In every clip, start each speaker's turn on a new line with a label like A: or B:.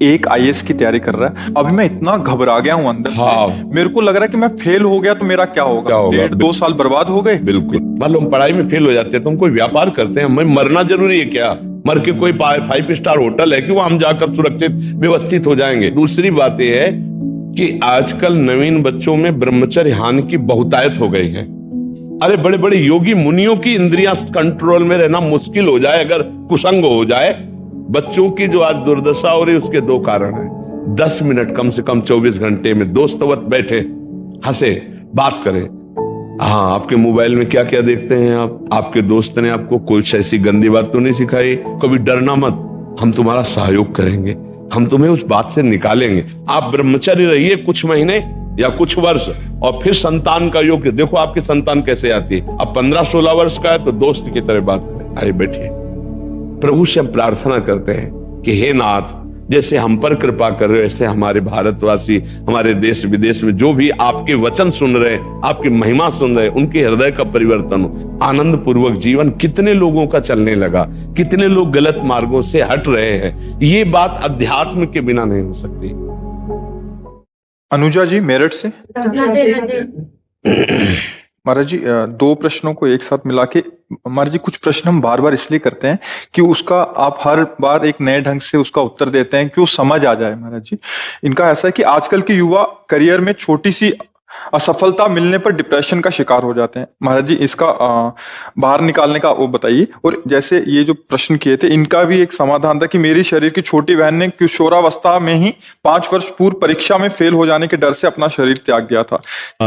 A: एक आईएएस की तैयारी कर रहा है। अभी मैं इतना घबरा गया हूँ अंदर से। मेरे को लग रहा है कि मैं फेल हो गया तो मेरा क्या होगा? 1.5-2 साल बर्बाद हो गए।
B: बिल्कुल। मान लो हम पढ़ाई में फेल हो जाते हैं तो हम कोई व्यापार करते हैं, हमें मरना जरूरी है क्या? मर के कोई 5 स्टार होटल है कि वहां हम जाकर सुरक्षित व्यवस्थित हो जाएंगे? दूसरी बात यह है कि आजकल नवीन बच्चों में ब्रह्मचर्य हानि की बहुतायत हो गई है। अरे बड़े बड़े योगी मुनियों की इंद्रियां कंट्रोल में रहना मुश्किल हो जाए अगर कुसंग हो जाए। बच्चों की जो आज दुर्दशा हो रही है उसके दो कारण हैं। 10 मिनट कम से कम 24 घंटे में दोस्तवत बैठे, हंसे, बात करें। हाँ, आपके मोबाइल में क्या क्या देखते हैं आप? आपके दोस्त ने आपको कुछ ऐसी गंदी बात तो नहीं सिखाई? कभी डरना मत, हम तुम्हारा सहयोग करेंगे, हम तुम्हें उस बात से निकालेंगे। आप ब्रह्मचर्य रहिए कुछ महीने या कुछ वर्ष, और फिर संतान का योग देखो आपकी संतान कैसे आती है। अब 15-16 वर्ष का है तो दोस्त की तरह बात करें। आइए बैठिए। प्रभु से हम प्रार्थना करते हैं कि हे नाथ, जैसे हम पर कृपा कर रहे हो ऐसे हमारे भारतवासी, हमारे देश विदेश में जो भी आपके वचन सुन रहे हैं, आपकी महिमा सुन रहे हैं, उनके हृदय का परिवर्तन हो, आनंद पूर्वक जीवन। कितने लोगों का चलने लगा, कितने लोग गलत मार्गों से हट रहे हैं। ये बात अध्यात्म के बिना नहीं हो सकती।
A: अनुजा जी मेरठ से। महाराज जी, 2 प्रश्नों को एक साथ मिला के, महाराज जी कुछ प्रश्न हम बार बार इसलिए करते हैं कि उसका आप हर बार एक नए ढंग से उसका उत्तर देते हैं कि वो समझ आ जाए। महाराज जी, इनका ऐसा है कि आजकल के युवा करियर में छोटी सी असफलता मिलने पर डिप्रेशन का शिकार हो जाते हैं। महाराज जी इसका बाहर निकालने का वो बताइए। और जैसे ये जो प्रश्न किए थे इनका भी एक समाधान था कि मेरी शरीर की छोटी बहन ने किशोरावस्था में ही 5 वर्ष पूर्व परीक्षा में फेल हो जाने के डर से अपना शरीर त्याग दिया था।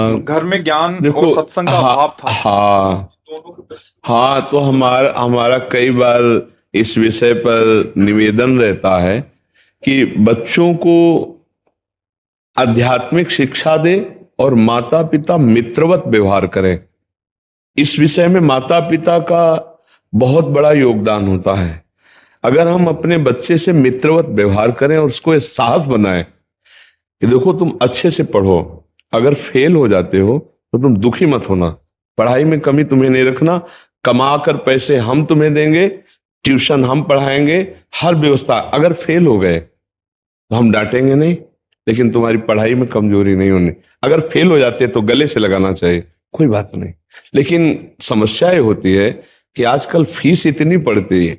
A: घर में ज्ञान और सत्संग का अभाव था।
B: हाँ, तो हमारा कई बार इस विषय पर निवेदन रहता है कि बच्चों को आध्यात्मिक शिक्षा दे और माता पिता मित्रवत व्यवहार करें। इस विषय में माता पिता का बहुत बड़ा योगदान होता है। अगर हम अपने बच्चे से मित्रवत व्यवहार करें और उसको साहस बनाएं कि देखो तुम अच्छे से पढ़ो, अगर फेल हो जाते हो तो तुम दुखी मत होना, पढ़ाई में कमी तुम्हें नहीं रखना, कमा कर पैसे हम तुम्हें देंगे, ट्यूशन हम पढ़ाएंगे, हर व्यवस्था। अगर फेल हो गए तो हम डांटेंगे नहीं, लेकिन तुम्हारी पढ़ाई में कमजोरी नहीं होनी। अगर फेल हो जाते तो गले से लगाना चाहिए, कोई बात नहीं। लेकिन समस्या ये होती है कि आजकल फीस इतनी पड़ती है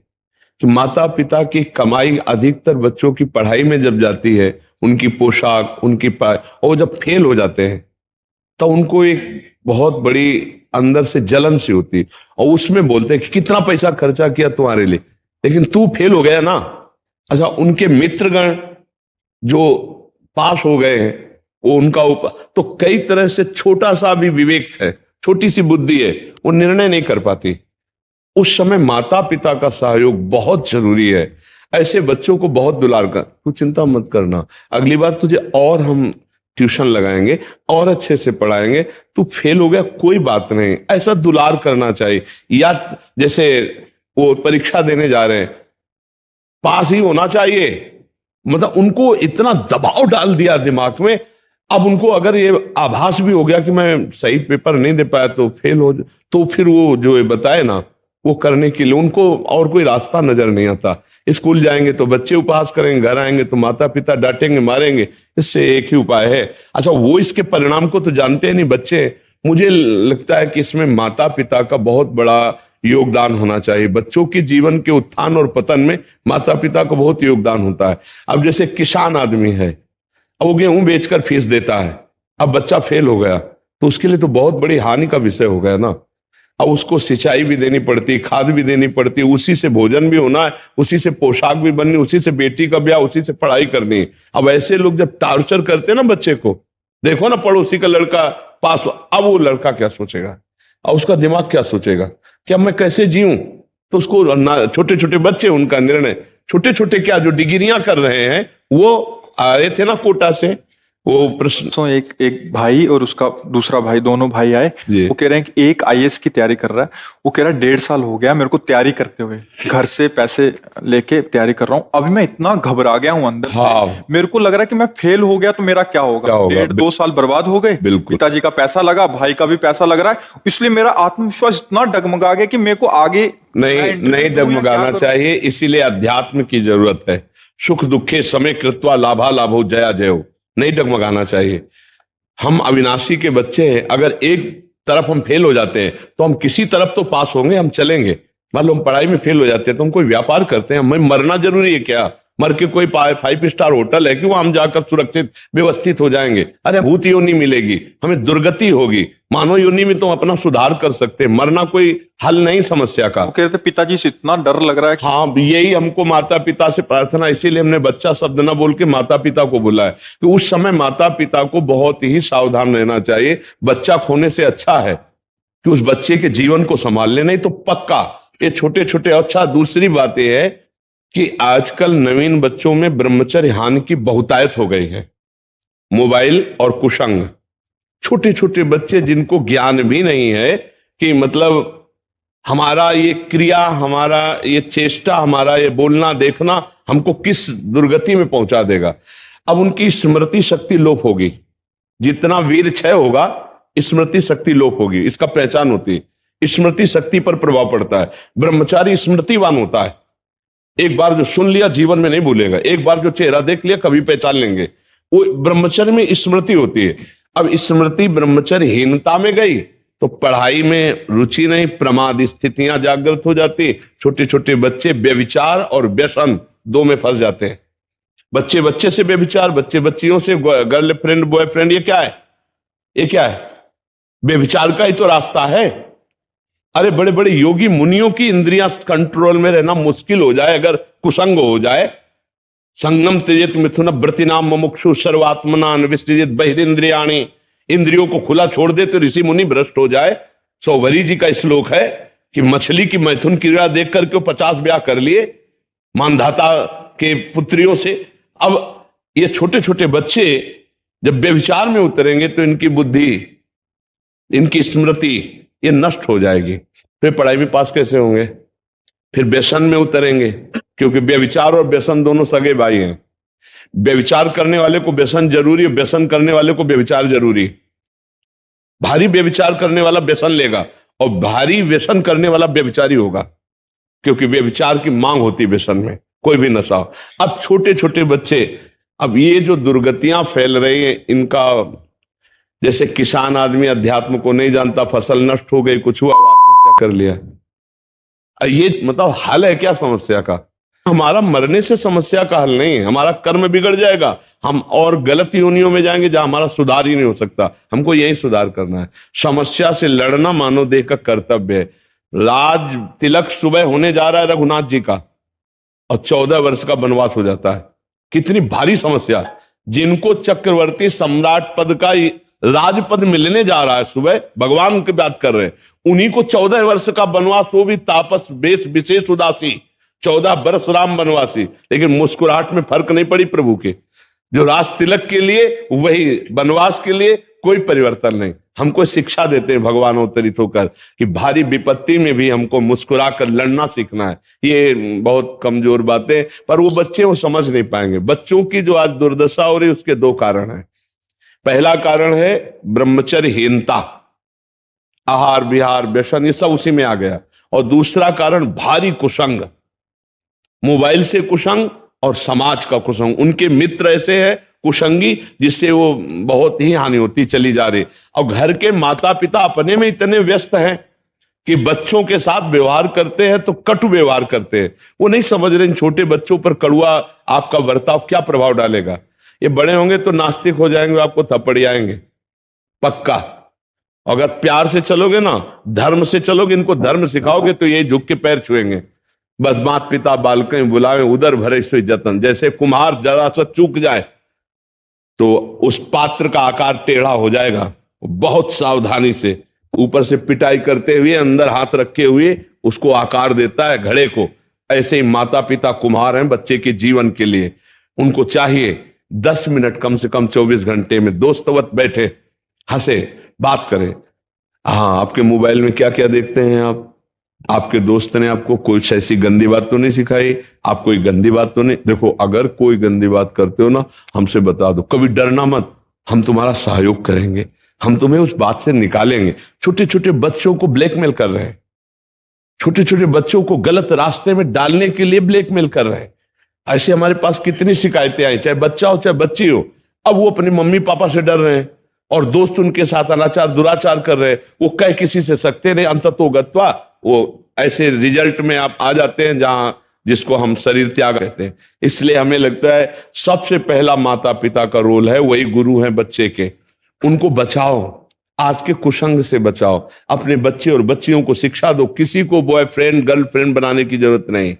B: कि माता पिता की कमाई अधिकतर बच्चों की पढ़ाई में जब जाती है, उनकी पोशाक, उनकी और जब फेल हो जाते हैं तो उनको एक बहुत बड़ी अंदर से जलन सी होती है और उसमें बोलते हैं कि कितना पैसा खर्चा किया तुम्हारे लिए, लेकिन तू फेल हो गया ना। अच्छा, उनके मित्रगण जो पास हो गए हैं वो उनका तो कई तरह से छोटा सा भी विवेक है, छोटी सी बुद्धि है, वो निर्णय नहीं कर पाती। उस समय माता पिता का सहयोग बहुत जरूरी है। ऐसे बच्चों को बहुत दुलार कर, तू चिंता मत करना, अगली बार तुझे और हम ट्यूशन लगाएंगे और अच्छे से पढ़ाएंगे, तू फेल हो गया कोई बात नहीं, ऐसा दुलार करना चाहिए। या जैसे वो परीक्षा देने जा रहे हैं, पास ही होना चाहिए, मतलब उनको इतना दबाव डाल दिया दिमाग में। अब उनको अगर ये आभास भी हो गया कि मैं सही पेपर नहीं दे पाया तो फेल हो, तो फिर वो जो बताए ना वो करने के लिए उनको और कोई रास्ता नजर नहीं आता। स्कूल जाएंगे तो बच्चे उपहास करेंगे, घर आएंगे तो माता पिता डांटेंगे, मारेंगे। इससे एक ही उपाय है। अच्छा, वो इसके परिणाम को तो जानते नहीं बच्चे। मुझे लगता है कि इसमें माता पिता का बहुत बड़ा योगदान होना चाहिए। बच्चों के जीवन के उत्थान और पतन में माता पिता का बहुत योगदान होता है। अब जैसे किसान आदमी है, अब वो गेहूं बेचकर फीस देता है, अब बच्चा फेल हो गया तो उसके लिए तो बहुत बड़ी हानि का विषय हो गया ना। अब उसको सिंचाई भी देनी पड़ती, खाद भी देनी पड़ती, उसी से भोजन भी होना है, उसी से पोशाक भी बननी, उसी से बेटी का ब्याह, उसी से पढ़ाई करनी है। अब ऐसे लोग जब टार्चर करते हैं ना बच्चे को, देखो ना पड़ोसी का लड़का पास, अब वो लड़का क्या सोचेगा, अब उसका दिमाग क्या सोचेगा कि अब मैं कैसे जीऊं। तो उसको छोटे छोटे बच्चे, उनका निर्णय छोटे छोटे क्या जो डिग्रियां कर रहे हैं, वो आए थे ना कोटा से, वो प्रश्न
A: एक भाई और उसका दूसरा भाई, दोनों भाई आए। वो कह रहे हैं कि एक आईएएस की तैयारी कर रहा है। वो कह रहा है 1.5 साल हो गया मेरे को तैयारी करते हुए, घर से पैसे लेके तैयारी कर रहा हूँ। अभी मैं इतना घबरा गया हूँ अंदर से। मेरे को लग रहा है कि मैं फेल हो गया तो मेरा क्या होगा? 1.5-2 साल बर्बाद हो गए। पिताजी का पैसा लगा, भाई का भी पैसा लग रहा है, इसलिए मेरा आत्मविश्वास इतना डगमगा गया कि मेरे को आगे
B: नहीं डगमगाना चाहिए। इसीलिए अध्यात्म की जरूरत है। सुख दुखे समय कृत्वा लाभा लाभो जया जयो, नहीं डगमगाना चाहिए। हम अविनाशी के बच्चे हैं, अगर एक तरफ हम फेल हो जाते हैं तो हम किसी तरफ तो पास होंगे, हम चलेंगे। मान लो हम पढ़ाई में फेल हो जाते हैं तो हम कोई व्यापार करते हैं, हमें मरना जरूरी है क्या? मर के कोई 5 स्टार होटल है कि वहां हम जाकर सुरक्षित व्यवस्थित हो जाएंगे? अरे भूत योनि मिलेगी, हमें दुर्गति होगी। मानव योनि में तो हम अपना सुधार कर सकते हैं, मरना कोई हल नहीं समस्या का।
A: वो कह रहे थे पिताजी से इतना डर लग रहा है।
B: हाँ, यही हमको माता पिता से प्रार्थना, इसीलिए हमने बच्चा शब्द न बोल के माता पिता को बोला है कि उस समय माता पिता को बहुत ही सावधान रहना चाहिए। बच्चा खोने से अच्छा है कि उस बच्चे के जीवन को संभाल ले, नहीं तो पक्का ये छोटे छोटे। अच्छा, दूसरी बात यह है कि आजकल नवीन बच्चों में ब्रह्मचर्य हानि की बहुतायत हो गई है। मोबाइल और कुसंग, छोटे छोटे बच्चे जिनको ज्ञान भी नहीं है कि मतलब हमारा ये क्रिया, हमारा ये चेष्टा, हमारा ये बोलना देखना हमको किस दुर्गति में पहुंचा देगा। अब उनकी स्मृति शक्ति लोप होगी, जितना वीर क्षय होगा स्मृति शक्ति लोप होगी। इसका पहचान होती है, स्मृति शक्ति पर प्रभाव पड़ता है। ब्रह्मचारी स्मृतिवान होता है, एक बार जो सुन लिया जीवन में नहीं भूलेगा, एक बार जो चेहरा देख लिया कभी पहचान लेंगे। वो ब्रह्मचर्य में स्मृति होती है। अब स्मृति ब्रह्मचर्यहीनता में गई तो पढ़ाई में रुचि नहीं, प्रमाद स्थितियां जागृत हो जाती। छोटे छोटे बच्चे व्यभिचार और व्यसन दो में फंस जाते हैं। बच्चे बच्चे से व्यभिचार, बच्चे बच्चियों से गर्लफ्रेंड बॉयफ्रेंड, ये क्या है? ये क्या है? व्यभिचार का ही तो रास्ता है। अरे बड़े बड़े योगी मुनियों की इंद्रियां कंट्रोल में रहना मुश्किल हो जाए अगर कुसंग हो जाए। संगम त्यजेत मिथुन व्रतिनाम मुमुक्षु सर्वात्मनान विसृजेत बहिरिंद्रियाणि, इंद्रियों को खुला छोड़ दे तो ऋषि मुनि भ्रष्ट हो जाए। सौभरी जी का श्लोक है कि मछली की मैथुन क्रीड़ा देख करके 50 ब्याह कर लिए मानधाता के पुत्रियों से। अब ये छोटे छोटे बच्चे जब व्यभिचार में उतरेंगे तो इनकी बुद्धि, इनकी स्मृति ये नष्ट हो जाएगी। फिर पढ़ाई में पास कैसे होंगे? फिर व्यसन में उतरेंगे, क्योंकि व्यभिचार और व्यसन दोनों सगे भाई हैं। व्यभिचार करने वाले को व्यसन जरूरी है, व्यसन करने वाले को व्यभिचार जरूरी। भारी व्यभिचार करने वाला व्यसन लेगा और भारी व्यसन करने वाला व्यभिचारी होगा, क्योंकि व्यभिचार की मांग होती है व्यसन में, कोई भी नशा हो। अब छोटे छोटे बच्चे, अब ये जो दुर्गतियां फैल रही हैं इनका, जैसे किसान आदमी अध्यात्म को नहीं जानता, फसल नष्ट हो गई, कुछ हुआ, आत्महत्या कर लिया। ये मतलब हल है क्या समस्या का? हमारा मरने से समस्या का हल नहीं है, हमारा कर्म बिगड़ जाएगा, हम और गलत योनियों में जाएंगे जहां हमारा सुधार ही नहीं हो सकता। हमको यही सुधार करना है। समस्या से लड़ना मानव देह का कर्तव्य है। राज तिलक सुबह होने जा रहा है रघुनाथ जी का और 14 वर्ष का वनवास हो जाता है। कितनी भारी समस्या। जिनको चक्रवर्ती सम्राट पद का राजपद मिलने जा रहा है, सुबह भगवान की बात कर रहे हैं, उन्हीं को 14 वर्ष का वनवास, वो भी तापस बेश विशेष उदासी, 14 वर्ष राम वनवासी। लेकिन मुस्कुराहट में फर्क नहीं पड़ी प्रभु के। जो राज तिलक के लिए वही वनवास के लिए कोई परिवर्तन नहीं। हमको शिक्षा देते हैं भगवान अवतरित होकर कि भारी विपत्ति में भी हमको मुस्कुरा कर लड़ना सीखना है। ये बहुत कमजोर बातें, पर वो बच्चे वो समझ नहीं पाएंगे। बच्चों की जो आज दुर्दशा हो रही है उसके 2 कारण हैं। पहला कारण है ब्रह्मचर्यहीनता, आहार विहार व्यसन ये सब उसी में आ गया। और दूसरा कारण भारी कुसंग, मोबाइल से कुसंग और समाज का कुसंग। उनके मित्र ऐसे हैं कुसंगी जिससे वो बहुत ही हानि होती चली जा रही। और घर के माता पिता अपने में इतने व्यस्त हैं कि बच्चों के साथ व्यवहार करते हैं तो कटु व्यवहार करते हैं। वो नहीं समझ रहे इन छोटे बच्चों पर कड़वा आपका बर्ताव क्या प्रभाव डालेगा। ये बड़े होंगे तो नास्तिक हो जाएंगे, आपको थप्पड़ आएंगे पक्का। अगर प्यार से चलोगे ना, धर्म से चलोगे, इनको धर्म सिखाओगे तो ये झुक के पैर छुएंगे। बस माता पिता बालकें बुलावे उधर भरे सो जतन। जैसे कुम्हार जरा सा चूक जाए तो उस पात्र का आकार टेढ़ा हो जाएगा। बहुत सावधानी से ऊपर से पिटाई करते हुए अंदर हाथ रखे हुए उसको आकार देता है घड़े को। ऐसे ही माता पिता कुम्हार हैं बच्चे के जीवन के लिए। उनको चाहिए 10 मिनट कम से कम 24 घंटे में दोस्तवत बैठे, हंसे, बात करें। हाँ, आपके मोबाइल में क्या क्या देखते हैं आप? आपके दोस्त ने आपको कोई ऐसी गंदी बात तो नहीं सिखाई? आप कोई गंदी बात तो नहीं? देखो, अगर कोई गंदी बात करते हो ना, हमसे बता दो, कभी डरना मत, हम तुम्हारा सहयोग करेंगे, हम तुम्हें उस बात से निकालेंगे। छोटे छोटे बच्चों को ब्लैकमेल कर रहे हैं, छोटे छोटे बच्चों को गलत रास्ते में डालने के लिए ब्लैकमेल कर रहे हैं। ऐसे हमारे पास कितनी शिकायतें आई, चाहे बच्चा हो चाहे बच्ची हो। अब वो अपने मम्मी पापा से डर रहे हैं और दोस्त उनके साथ अनाचार दुराचार कर रहे हैं, वो कह किसी से सकते नहीं, अंततोगत्वा वो ऐसे रिजल्ट में आप आ जाते हैं जहां जिसको हम शरीर त्याग कहते हैं। इसलिए हमें लगता है सबसे पहला माता पिता का रोल है, वही गुरु हैं बच्चे के। उनको बचाओ, आज के कुसंग से बचाओ, अपने बच्चे और बच्चियों को शिक्षा दो। किसी को बॉयफ्रेंड गर्लफ्रेंड बनाने की जरूरत नहीं।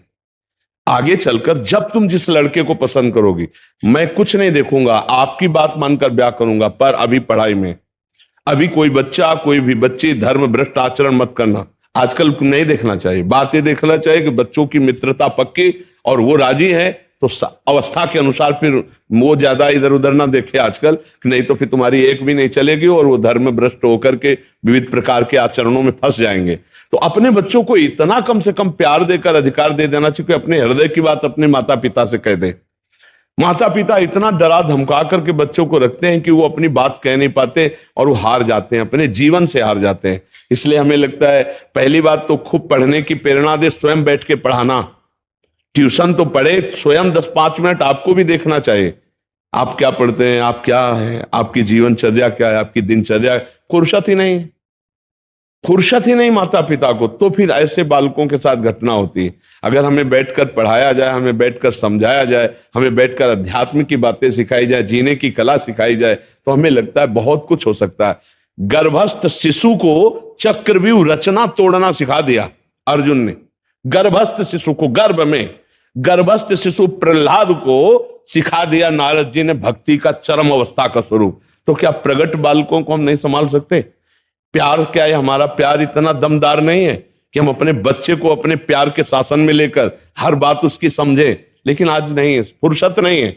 B: आगे चलकर जब तुम जिस लड़के को पसंद करोगी, मैं कुछ नहीं देखूंगा, आपकी बात मानकर ब्याह करूंगा, पर अभी पढ़ाई में, अभी कोई बच्चा कोई भी बच्ची धर्म भ्रष्ट आचरण मत करना। आजकल नहीं देखना चाहिए, बातें देखना चाहिए कि बच्चों की मित्रता पक्की और वो राजी है तो अवस्था के अनुसार फिर वो ज्यादा इधर उधर ना देखे आजकल, नहीं तो फिर तुम्हारी एक भी नहीं चलेगी और वो धर्म भ्रष्ट होकर के विविध प्रकार के आचरणों में फंस जाएंगे। तो अपने बच्चों को इतना कम से कम प्यार देकर अधिकार दे देना चाहिए कि अपने हृदय की बात अपने माता पिता से कह दे। माता पिता इतना डरा धमका करके बच्चों को रखते हैं कि वो अपनी बात कह नहीं पाते और वो हार जाते हैं, अपने जीवन से हार जाते हैं। इसलिए हमें लगता है पहली बात तो खूब पढ़ने की प्रेरणा दे, स्वयं बैठ के पढ़ाना। ट्यूशन तो पढ़े, स्वयं 10-5 मिनट आपको भी देखना चाहिए, आप क्या पढ़ते हैं, आप क्या है, आपकी जीवनचर्या क्या है, आपकी दिनचर्या। फुर्सत ही नहीं माता पिता को, तो फिर ऐसे बालकों के साथ घटना होती है। अगर हमें बैठकर पढ़ाया जाए, हमें बैठकर समझाया जाए, हमें बैठकर अध्यात्म की बातें सिखाई जाए, जीने की कला सिखाई जाए, तो हमें लगता है बहुत कुछ हो सकता है। गर्भस्थ शिशु को चक्रव्यूह रचना तोड़ना सिखा दिया अर्जुन ने। गर्भस्थ शिशु को, गर्भ में गर्भस्थ शिशु प्रहलाद को सिखा दिया नारद जी ने भक्ति का चरम अवस्था का स्वरूप। तो क्या प्रगट बालकों को हम नहीं संभाल सकते? प्यार क्या है? हमारा प्यार इतना दमदार नहीं है कि हम अपने बच्चे को अपने प्यार के शासन में लेकर हर बात उसकी समझे। लेकिन आज नहीं है, फुर्सत नहीं है,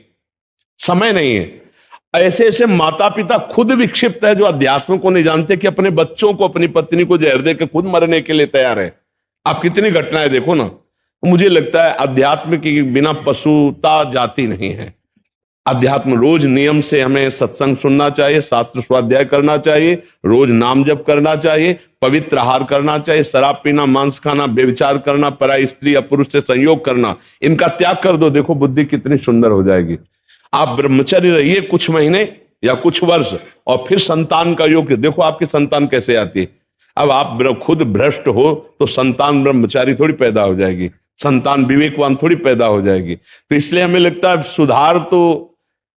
B: समय नहीं है। ऐसे ऐसे माता पिता खुद विक्षिप्त है जो अध्यात्म को नहीं जानते कि अपने बच्चों को, अपनी पत्नी को जहर दे के खुद मरने के लिए तैयार है। आप कितनी घटनाएं देखो ना। मुझे लगता है अध्यात्म के बिना पशुता जाति नहीं है। अध्यात्म रोज नियम से हमें सत्संग सुनना चाहिए, शास्त्र स्वाध्याय करना चाहिए, रोज नाम जप करना चाहिए, पवित्र आहार करना चाहिए, शराब पीना, मांस खाना, व्यभिचार करना, पराई स्त्री या पुरुष से संयोग करना, इनका त्याग कर दो। देखो बुद्धि कितनी सुंदर हो जाएगी। आप ब्रह्मचर्य रहिए कुछ महीने या कुछ वर्ष और फिर संतान का योग देखो आपकी संतान कैसे आती है। अब आप खुद भ्रष्ट हो तो संतान ब्रह्मचारी थोड़ी पैदा हो जाएगी, संतान विवेकवान थोड़ी पैदा हो जाएगी। तो इसलिए हमें लगता है सुधार तो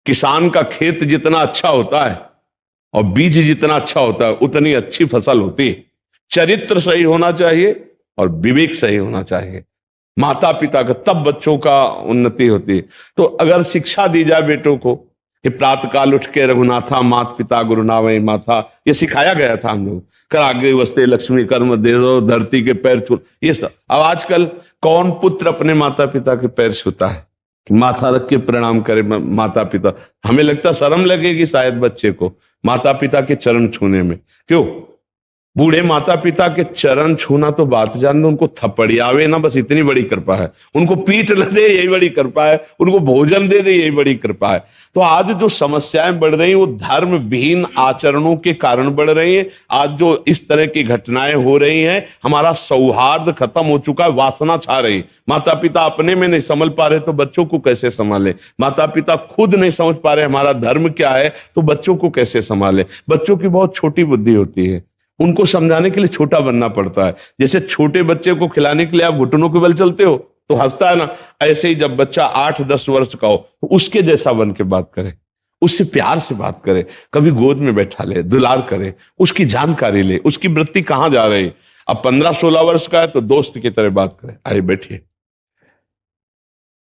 B: किसान का खेत जितना अच्छा होता है और बीज जितना अच्छा होता है उतनी अच्छी फसल होती है। चरित्र सही होना चाहिए और विवेक सही होना चाहिए माता पिता का, तब बच्चों का उन्नति होती है। तो अगर शिक्षा दी जाए बेटों को कि प्रातःकाल उठ के रघुनाथा मात पिता गुरु नावै माथा, ये सिखाया गया था हम लोग। कर आगे वस्ते लक्ष्मी कर्म दे दो, धरती के पैर छू, ये सब। अब आजकल कौन पुत्र अपने माता पिता के पैर छूता है? माथा रख के प्रणाम करे माता पिता। हमें लगता शर्म लगेगी शायद बच्चे को माता पिता के चरण छूने में। क्यों? बूढ़े माता पिता के चरण छूना तो बात जान दो, उनको थपड़ियावे ना, बस इतनी बड़ी कृपा है। उनको पीठ न दे यही बड़ी कृपा है, उनको भोजन दे दे यही बड़ी कृपा है। तो आज जो समस्याएं बढ़ रही हैं वो धर्म विहीन आचरणों के कारण बढ़ रही हैं। आज जो इस तरह की घटनाएं हो रही हैं, हमारा सौहार्द खत्म हो चुका है, वासना छा रही। माता पिता अपने में नहीं समझ पा रहे तो बच्चों को कैसे संभाले? माता पिता खुद नहीं समझ पा रहे हमारा धर्म क्या है तो बच्चों को कैसे संभाले? बच्चों की बहुत छोटी बुद्धि होती है, उनको समझाने के लिए छोटा बनना पड़ता है। जैसे छोटे बच्चे को खिलाने के लिए आप घुटनों के बल चलते हो तो हंसता है ना, ऐसे ही जब बच्चा 8-10 वर्ष का हो तो उसके जैसा बन के बात करे, उससे प्यार से बात करे, कभी गोद में बैठा ले, दुलार करे, उसकी जानकारी ले, उसकी वृत्ति कहां जा रही। अब 15-16 वर्ष का है तो दोस्त की तरह बात करे, अरे बैठिए,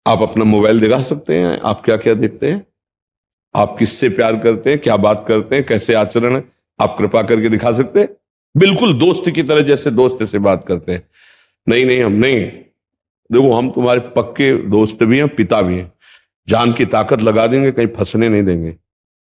B: आप अपना मोबाइल दिखा सकते हैं, आप क्या क्या देखते हैं, आप किससे प्यार करते हैं, क्या बात करते हैं, कैसे आचरण है, आप कृपा करके दिखा सकते हैं? बिल्कुल दोस्त की तरह, जैसे दोस्त से बात करते हैं। नहीं हम नहीं, देखो हम तुम्हारे पक्के दोस्त भी हैं, पिता भी हैं, जान की ताकत लगा देंगे, कहीं फंसने नहीं देंगे।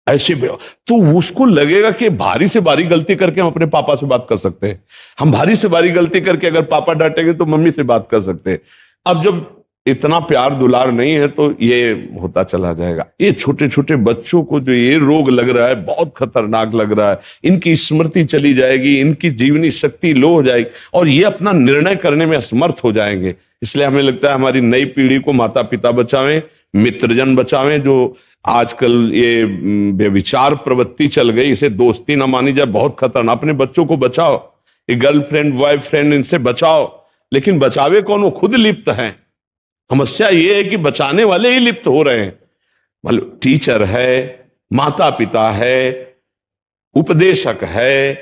B: ऐसे तो उसको लगेगा कि भारी से भारी गलती करके हम अपने पापा से बात कर सकते हैं, हम भारी से भारी गलती करके अगर पापा डांटेंगे तो मम्मी से बात कर सकते हैं। अब जब इतना प्यार दुलार नहीं है तो ये होता चला जाएगा। ये छोटे छोटे बच्चों को जो ये रोग लग रहा है बहुत खतरनाक लग रहा है, इनकी स्मृति चली जाएगी, इनकी जीवनी शक्ति लो हो जाएगी और ये अपना निर्णय करने में असमर्थ हो जाएंगे। इसलिए हमें लगता है हमारी नई पीढ़ी को माता पिता बचावें, मित्रजन बचावें। जो आजकल ये व्यभिचार प्रवृत्ति चल गई, इसे दोस्ती ना मानी जाए, बहुत खतरनाक। अपने बच्चों को बचाओ, ये गर्लफ्रेंड बॉयफ्रेंड इनसे बचाओ, लेकिन बचावे कौन? वो खुद लिप्त हैं। समस्या ये है कि बचाने वाले ही लिप्त हो रहे हैं। मतलब टीचर है, माता पिता है, उपदेशक है,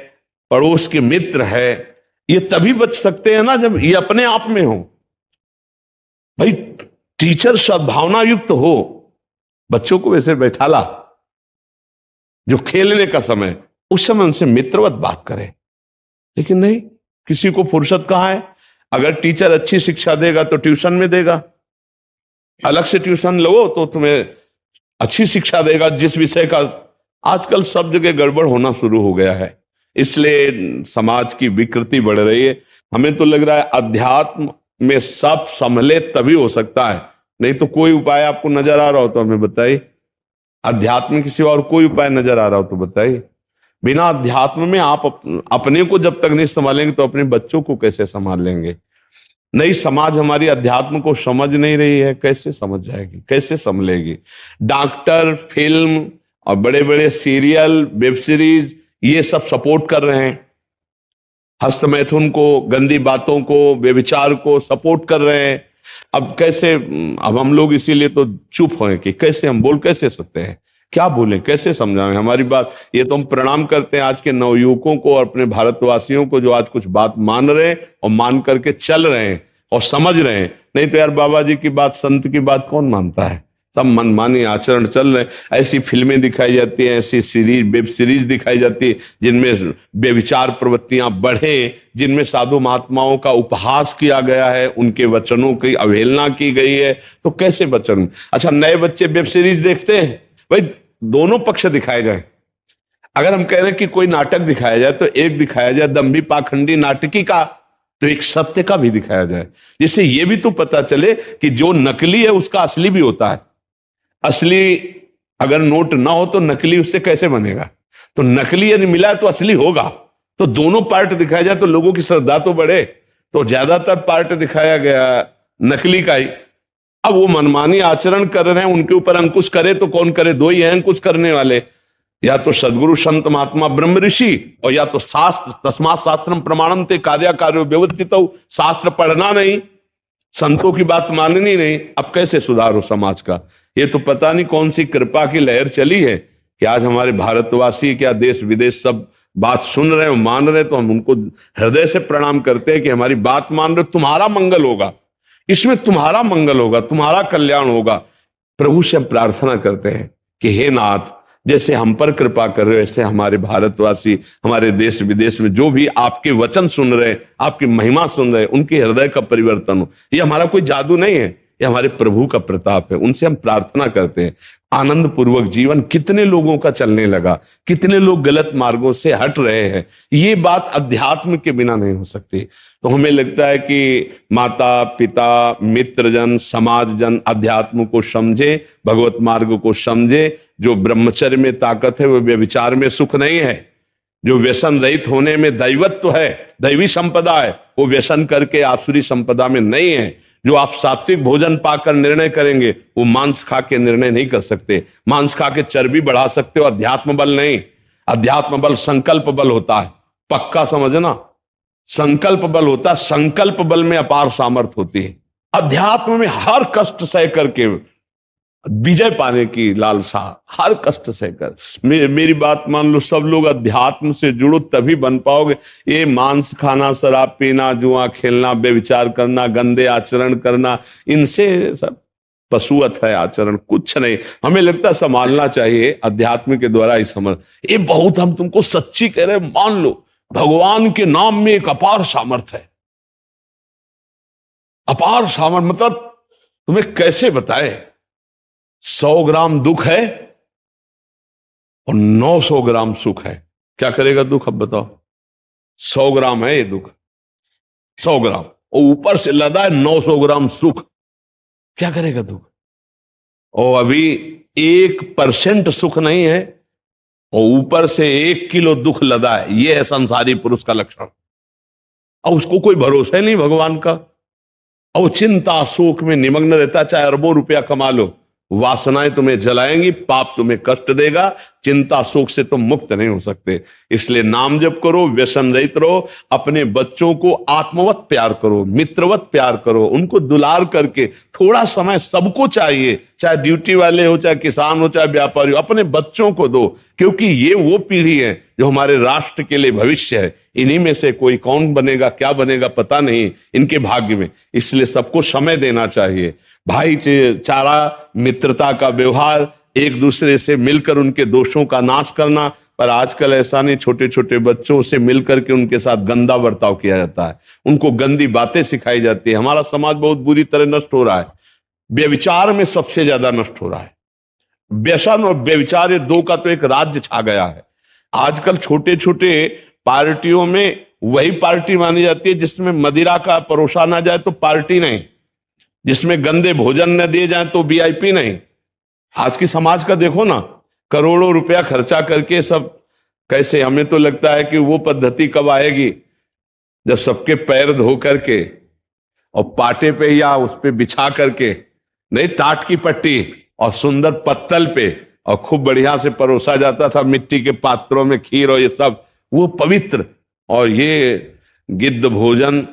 B: पड़ोस के मित्र है, ये तभी बच सकते हैं ना जब ये अपने आप में हो। भाई टीचर सद्भावना युक्त हो, बच्चों को वैसे बैठा ला, जो खेलने का समय, उस समय उनसे मित्रवत बात करें। लेकिन नहीं, किसी को फुर्सत कहाँ है? अगर टीचर अच्छी शिक्षा देगा तो ट्यूशन में देगा, अलग से ट्यूशन लो तो तुम्हें अच्छी शिक्षा देगा जिस विषय का। आजकल सब जगह गड़बड़ होना शुरू हो गया है, इसलिए समाज की विकृति बढ़ रही है। हमें तो लग रहा है अध्यात्म में सब संभले तभी हो सकता है, नहीं तो कोई उपाय आपको नजर आ रहा हो तो हमें बताइए। अध्यात्म के सिवा और कोई उपाय नजर आ रहा हो तो बताइए। बिना अध्यात्म में आप अपने को जब तक नहीं संभालेंगे तो अपने बच्चों को कैसे संभाल लेंगे? नई समाज हमारी अध्यात्म को समझ नहीं रही है, कैसे समझ जाएगी, कैसे संभलेगी? डॉक्टर, फिल्म और बड़े बड़े सीरियल, वेब सीरीज ये सब सपोर्ट कर रहे हैं, हस्तमैथुन को, गंदी बातों को, व्यभिचार को सपोर्ट कर रहे हैं। अब कैसे, अब हम लोग इसीलिए तो चुप हैं कि कैसे हम बोल कैसे सकते हैं, क्या बोलें, कैसे समझाएं हमारी बात। ये तो हम प्रणाम करते हैं आज के नवयुवकों को और अपने भारतवासियों को जो आज कुछ बात मान रहे हैं और मान करके चल रहे हैं और समझ रहे हैं। नहीं तो यार बाबा जी की बात, संत की बात कौन मानता है? सब मनमानी आचरण चल रहे हैं। ऐसी फिल्में दिखाई जाती हैं, ऐसी सीरीज, वेब सीरीज दिखाई जाती है जिनमें बेविचार प्रवृत्तियां बढ़े, जिनमें साधु महात्माओं का उपहास किया गया है, उनके वचनों की अवहेलना की गई है। तो कैसे वचन? अच्छा, नए बच्चे वेब सीरीज देखते हैं, भाई दोनों पक्ष दिखाए जाए। अगर हम कह रहे हैं कि कोई नाटक दिखाया जाए तो एक दिखाया जाए दम्भी पाखंडी नाटकी का, तो एक सत्य का भी दिखाया जाए, जिससे ये भी तो पता चले कि जो नकली है उसका असली भी होता है। असली अगर नोट ना हो तो नकली उससे कैसे बनेगा? तो नकली यदि मिला है तो असली होगा। तो दोनों पार्ट दिखाया जाए तो लोगों की श्रद्धा तो बढ़े। तो ज्यादातर पार्ट दिखाया गया नकली का ही। अब वो मनमानी आचरण कर रहे हैं, उनके ऊपर अंकुश करे तो कौन करे? दो ही हैं अंकुश करने वाले, या तो सदगुरु संत महात्मा ब्रह्म ऋषि, और या तो शास्त्र। तस्मात् शास्त्रम प्रमाणम ते कार्य कार्यो व्यवस्थित। शास्त्र पढ़ना नहीं, संतों की बात माननी नहीं। अब कैसे सुधार हो समाज का? ये तो पता नहीं कौन सी कृपा की लहर चली है कि आज हमारे भारतवासी, क्या देश विदेश सब बात सुन रहे हैं, मान रहे हैं। तो हम उनको हृदय से प्रणाम करते हैं कि हमारी बात मान रहे हो, तुम्हारा मंगल होगा, इसमें तुम्हारा मंगल होगा, तुम्हारा कल्याण होगा। प्रभु से हम प्रार्थना करते हैं कि हे नाथ, जैसे हम पर कृपा कर रहे हो वैसे हमारे भारतवासी, हमारे देश विदेश में जो भी आपके वचन सुन रहे हैं, आपकी महिमा सुन रहे हैं, उनके हृदय का परिवर्तन हो। ये हमारा कोई जादू नहीं है, ये हमारे प्रभु का प्रताप है। उनसे हम प्रार्थना करते हैं आनंद पूर्वक जीवन। कितने लोगों का चलने लगा, कितने लोग गलत मार्गों से हट रहे हैं। ये बात अध्यात्म के बिना नहीं हो सकती। तो हमें लगता है कि माता पिता, मित्रजन, समाजजन अध्यात्म को समझे, भगवत मार्ग को समझे। जो ब्रह्मचर्य में ताकत है वो व्यभिचार में सुख नहीं है। जो व्यसन रहित होने में दैवत्व है, दैवी संपदा है, वो व्यसन करके आसुरी संपदा में नहीं है। जो आप सात्विक भोजन पाकर निर्णय करेंगे वो मांस खा के निर्णय नहीं कर सकते। मांस खा के चर्बी बढ़ा सकते हो, अध्यात्म बल नहीं। अध्यात्म बल संकल्प बल होता है, पक्का समझना। संकल्प बल होता है, संकल्प बल में अपार सामर्थ्य होती है। अध्यात्म में हर कष्ट सह करके विजय पाने की लालसा, हर कष्ट सहकर। मेरी बात मान लो, सब लोग अध्यात्म से जुड़ो तभी बन पाओगे। ये मांस खाना, शराब पीना, जुआ खेलना, बेविचार करना, गंदे आचरण करना, इनसे सब पशुवत है आचरण, कुछ नहीं। हमें लगता है संभालना चाहिए अध्यात्म के द्वारा ही समझ। ये बहुत हम तुमको सच्ची कह रहे हैं, मान लो भगवान के नाम में एक अपार सामर्थ्य है। अपार सामर्थ्य मतलब तुम्हें कैसे बताए? 100 ग्राम दुख है और 900 ग्राम सुख है। क्या करेगा दुख? अब बताओ। 100 ग्राम है ये दुख, 100 ग्राम, और ऊपर से लदा है 900 ग्राम सुख। क्या करेगा तू? और अभी 1% सुख नहीं है और ऊपर से 1 किलो दुख लदा है। ये है संसारी पुरुष का लक्षण। और उसको कोई भरोसा ही नहीं भगवान का, और चिंता शोक में निमग्न रहता, चाहे अरबों रुपया कमा लो, वासनाएं तुम्हें जलाएंगी, पाप तुम्हें कष्ट देगा, चिंता शोक से तुम मुक्त नहीं हो सकते। इसलिए नाम जप करो, व्यसन रहित रहो, अपने बच्चों को आत्मवत प्यार करो, मित्रवत प्यार करो, उनको दुलार करके थोड़ा समय सबको चाहिए, चाहे ड्यूटी वाले हो, चाहे किसान हो, चाहे व्यापारी हो, अपने बच्चों को दो, क्योंकि ये वो पीढ़ी है जो हमारे राष्ट्र के लिए भविष्य है। इन्हीं में से कोई कौन बनेगा, क्या बनेगा पता नहीं इनके भाग्य में। इसलिए सबको समय देना चाहिए, भाईचारा, मित्रता का व्यवहार, एक दूसरे से मिलकर उनके दोषों का नाश करना। पर आजकल ऐसा नहीं, छोटे छोटे बच्चों से मिलकर के उनके साथ गंदा बर्ताव किया जाता है, उनको गंदी बातें सिखाई जाती है। हमारा समाज बहुत बुरी तरह नष्ट हो रहा है, व्यभिचार में सबसे ज्यादा नष्ट हो रहा है। व्यसन और व्यभिचार, ये दो का तो एक राज्य छा गया है। आजकल छोटे छोटे पार्टियों में वही पार्टी मानी जाती है जिसमें मदिरा का परोसा ना जाए तो पार्टी नहीं, जिसमें गंदे भोजन न दिए जाए तो वीआईपी नहीं। आज की समाज का देखो ना, करोड़ों रुपया खर्चा करके सब कैसे, हमें तो लगता है कि वो पद्धति कब आएगी जब सबके पैर धो करके और पाटे पे या उस पे बिछा करके, नहीं टाट की पट्टी और सुंदर पत्तल पे, और खूब बढ़िया से परोसा जाता था मिट्टी के पात्रों में खीर और ये सब, वो पवित्र। और ये गिद्ध भोजन,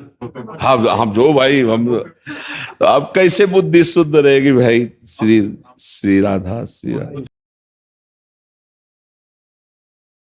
B: हम जो भाई हम तो अब कैसे बुद्धि शुद्ध रहेगी भाई। श्री श्री राधा श्री राधा।